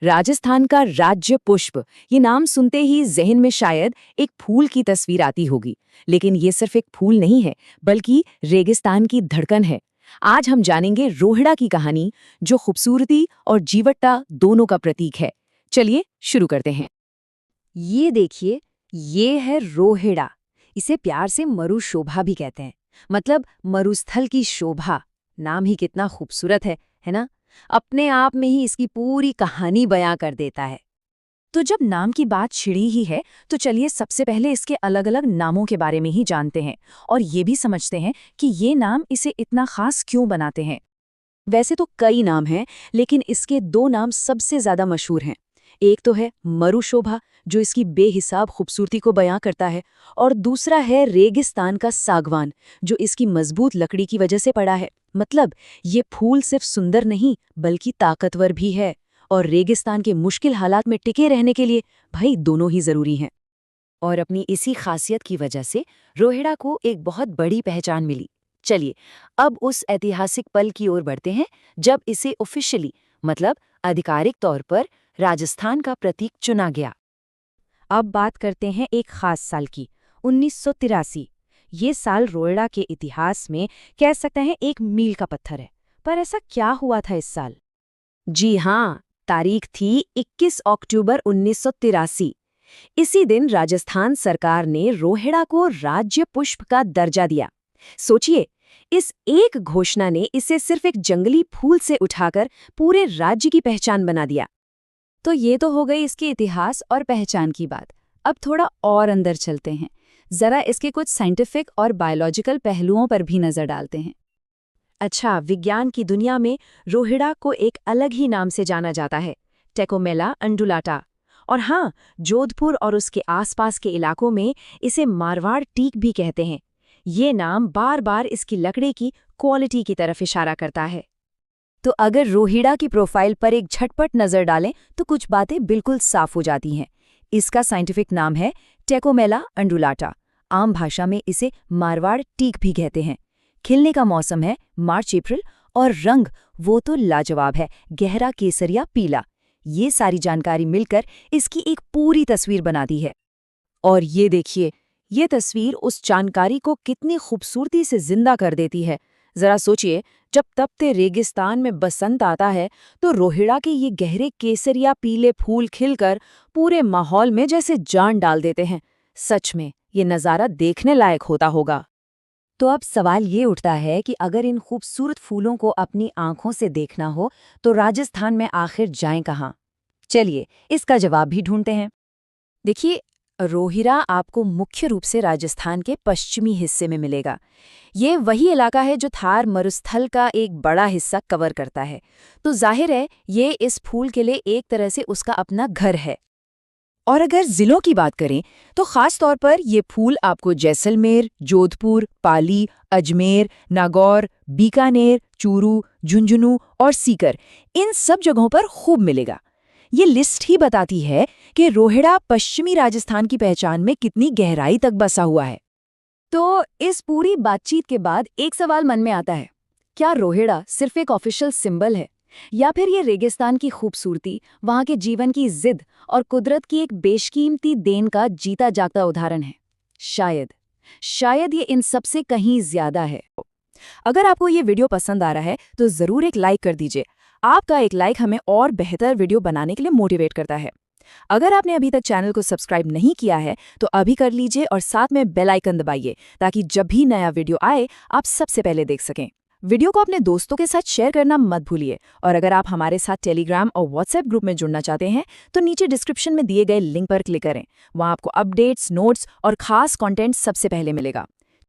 राजस्थान का राज्य पुष्प, ये नाम सुनते ही जहन में शायद एक फूल की तस्वीर आती होगी। लेकिन ये सिर्फ एक फूल नहीं है, बल्कि रेगिस्तान की धड़कन है। आज हम जानेंगे रोहिड़ा की कहानी, जो खूबसूरती और जीवटता दोनों का प्रतीक है। चलिए शुरू करते हैं। ये देखिए, ये है रोहिड़ा। इसे प्यार से मरुशोभा भी कहते हैं। मतलब मरुस्थल की शोभा। नाम ही कितना खूबसूरत है ना? अपने आप में ही इसकी पूरी कहानी बयां कर देता है। तो जब नाम की बात छिड़ी ही है, तो चलिए सबसे पहले इसके अलग अलग नामों के बारे में ही जानते हैं और ये भी समझते हैं कि ये नाम इसे इतना खास क्यों बनाते हैं। वैसे तो कई नाम हैं, लेकिन इसके दो नाम सबसे ज्यादा मशहूर हैं। एक तो है मरुशोभा, जो इसकी बेहिसाब खूबसूरती को बयां करता है, और दूसरा है रेगिस्तान का सागवान, जो इसकी मजबूत लकड़ी की वजह से पड़ा है। मतलब ये फूल सिर्फ सुंदर नहीं, बल्कि ताकतवर भी है, और रेगिस्तान के मुश्किल हालात में टिके रहने के लिए भाई दोनों ही जरूरी हैं। और अपनी इसी खासियत की वजह से रोहिड़ा को एक बहुत बड़ी पहचान मिली। चलिए अब उस ऐतिहासिक पल की ओर बढ़ते हैं, जब इसे ऑफिशियली, मतलब आधिकारिक तौर पर राजस्थान का प्रतीक चुना गया। अब बात करते हैं एक खास साल की, 1983। ये साल रोहिड़ा के इतिहास में कह सकते हैं एक मील का पत्थर है। पर ऐसा क्या हुआ था इस साल? जी हाँ, तारीख थी 21 अक्टूबर 1983। इसी दिन राजस्थान सरकार ने रोहिड़ा को राज्य पुष्प का दर्जा दिया। सोचिए, इस एक घोषणा ने इसे सिर्फ एक जंगली फूल से उठाकर पूरे राज्य की पहचान बना दिया। तो ये तो हो गई इसके इतिहास और पहचान की बात। अब थोड़ा और अंदर चलते हैं, जरा इसके कुछ साइंटिफिक और बायोलॉजिकल पहलुओं पर भी नजर डालते हैं। अच्छा, विज्ञान की दुनिया में रोहिड़ा को एक अलग ही नाम से जाना जाता है, टेकोमेला अंडुलाटा। और हाँ, जोधपुर और उसके आसपास के इलाकों में इसे मारवाड़ टीक भी कहते हैं। ये नाम बार बार इसकी लकड़ी की क्वालिटी की तरफ इशारा करता है। तो अगर रोहिड़ा की प्रोफाइल पर एक झटपट नजर डालें तो कुछ बातें बिल्कुल साफ हो जाती हैं। इसका साइंटिफिक नाम है टेकोमेला अंडुलाटा। आम भाषा में इसे मारवाड़ टीक भी कहते हैं। खिलने का मौसम है मार्च अप्रैल, और रंग वो तो लाजवाब है, गहरा केसरिया पीला। ये सारी जानकारी मिलकर इसकी एक पूरी तस्वीर बनाती है। और ये देखिए, ये तस्वीर उस जानकारी को कितनी खूबसूरती से जिंदा कर देती है। जरा सोचिए, जब तपते रेगिस्तान में बसंत आता है तो रोहिड़ा के ये गहरे केसरिया पीले फूल खिलकर पूरे माहौल में जैसे जान डाल देते हैं। सच में ये नज़ारा देखने लायक होता होगा। तो अब सवाल ये उठता है कि अगर इन खूबसूरत फूलों को अपनी आंखों से देखना हो, तो राजस्थान में आखिर जाएं कहाँ? चलिए इसका जवाब भी ढूंढते हैं। देखिए, रोहिड़ा आपको मुख्य रूप से राजस्थान के पश्चिमी हिस्से में मिलेगा। ये वही इलाका है जो थार मरुस्थल का एक बड़ा हिस्सा कवर करता है। तो जाहिर है ये इस फूल के लिए एक तरह से उसका अपना घर है। और अगर जिलों की बात करें तो खास तौर पर ये फूल आपको जैसलमेर, जोधपुर, पाली, अजमेर, नागौर, बीकानेर, चूरू, झुंझुनू और सीकर, इन सब जगहों पर खूब मिलेगा। ये लिस्ट ही बताती है कि रोहिड़ा पश्चिमी राजस्थान की पहचान में कितनी गहराई तक बसा हुआ है। तो इस पूरी बातचीत के बाद एक सवाल मन में आता है, क्या रोहिड़ा सिर्फ एक ऑफिशियल सिंबल है, या फिर ये रेगिस्तान की खूबसूरती, वहाँ के जीवन की जिद और कुदरत की एक बेशकीमती देन का जीता जागता उदाहरण है? शायद ये इन सब से कहीं ज्यादा है। अगर आपको ये वीडियो पसंद आ रहा है तो जरूर एक लाइक कर दीजिए। आपका एक लाइक हमें और बेहतर वीडियो बनाने के लिए मोटिवेट करता है। अगर आपने अभी तक चैनल को सब्सक्राइब नहीं किया है तो अभी कर लीजिए और साथ में बेल आइकन दबाइए, ताकि जब भी नया वीडियो आए आप सबसे पहले देख सकें। वीडियो को अपने दोस्तों के साथ शेयर करना मत भूलिए। और अगर आप हमारे साथ टेलीग्राम और व्हाट्सएप ग्रुप में जुड़ना चाहते हैं तो नीचे डिस्क्रिप्शन में दिए गए लिंक पर क्लिक करें। वहां आपको अपडेट्स, नोट्स और खास कंटेंट सबसे पहले मिलेगा।